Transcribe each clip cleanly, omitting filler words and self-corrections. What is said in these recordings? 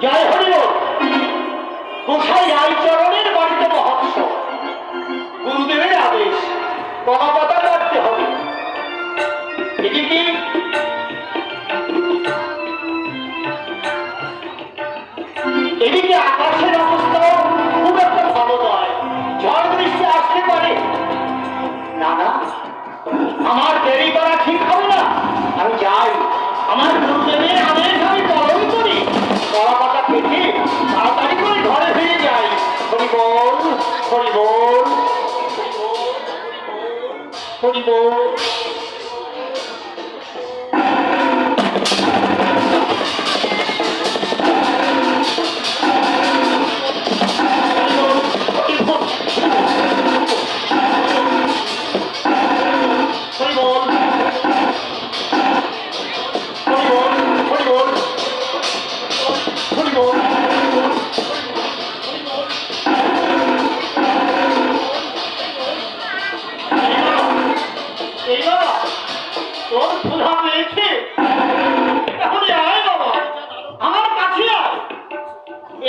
জয় হরিবল। গোসাই রায়চরণের বাড়িতে মহোৎসব, গুরুদেবের আদেশ কলাপাতা কাটতে হবে। এদিকে এদিকে আকাশের অবস্থা খুব একটা ভালো নয়, ঝড় বৃষ্টি আসতে পারে। না না, আমার দেরি করা ঠিক হবে না। আমি যাই, আমার গুরুদেবের আদেশ আমি পালন করি। কলা পাতা কেটে তাড়াতাড়ি করে ঘরে ফিরে যাই। হরিবল হরিবল হরিবল।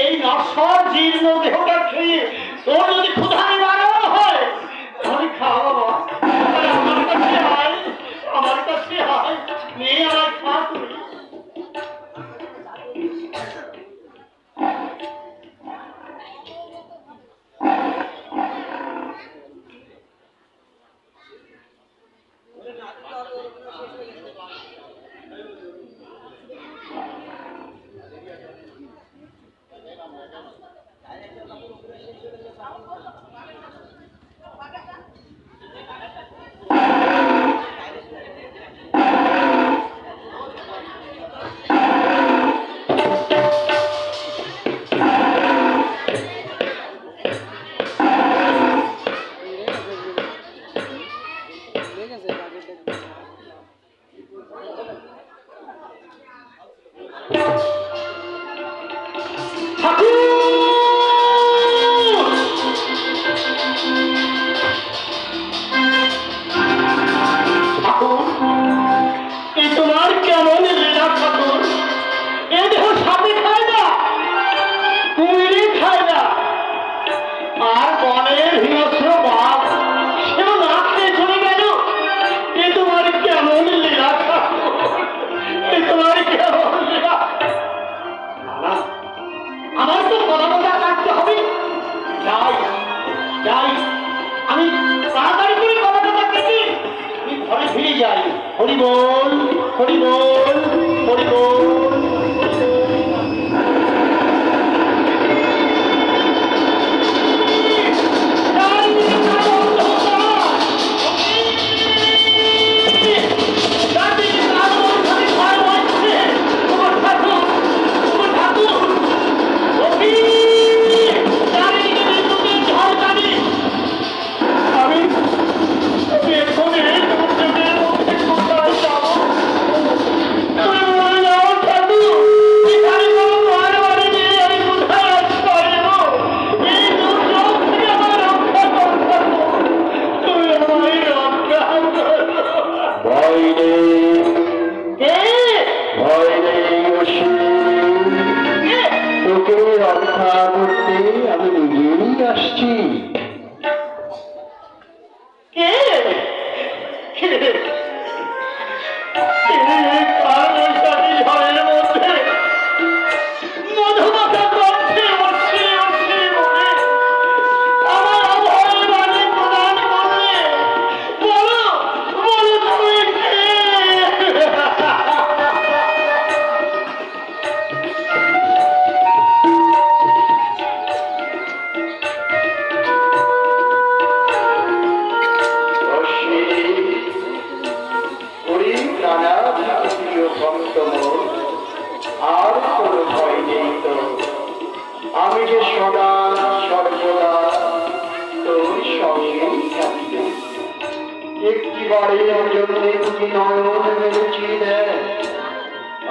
এই নশ্বর জীর্ণ দেহটা খেয়ে তোর যদি ক্ষুধা নিবারণ হয় আমি খাওয়া বাবা। আমার কাছে হয়, আমার কাছে হয়, মেয়ে আমার খা তুমি। হরিবল হরিবল হরিবল।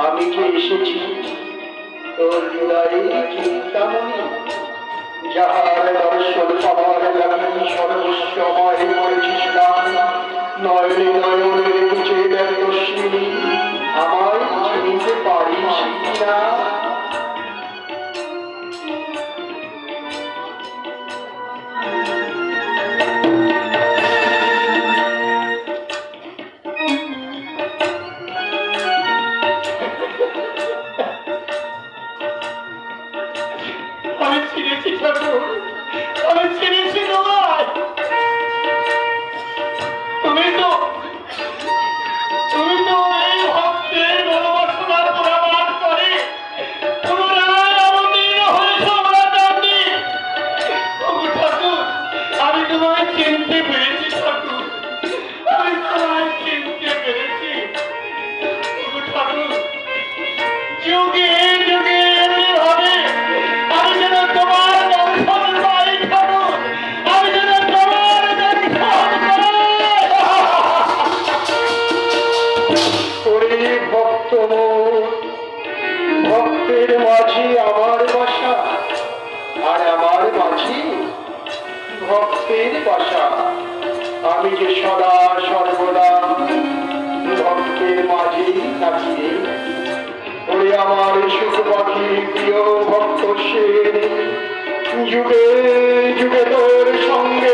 আমি যে এসেছি তোর হৃদয়ে চিন্তামণি, যাহার দর্শন পাবার লাগি সর্বস্বময় করেছিস গান। নয়নে নয়নে বুঝে ব্যক্তশ্রী আমায় চিনিতে পারিস না। যুগে যুগে হবে আমি যেন তোমার দর্শন পাই ঠাকুর, আমি যেন তোমার দর্শন পাই। ওরে ভক্ত মোর, ভক্তের মাঝে আমার বাসা, আর আমার মাঝে ভক্তের বাসা। আমি যে সদা সর্বদা ভক্তের মাঝেই থাকি রে। ওরে আমার সুখ পাখি প্রিয় ভক্ত সে, যুগে যুগে তোর সঙ্গে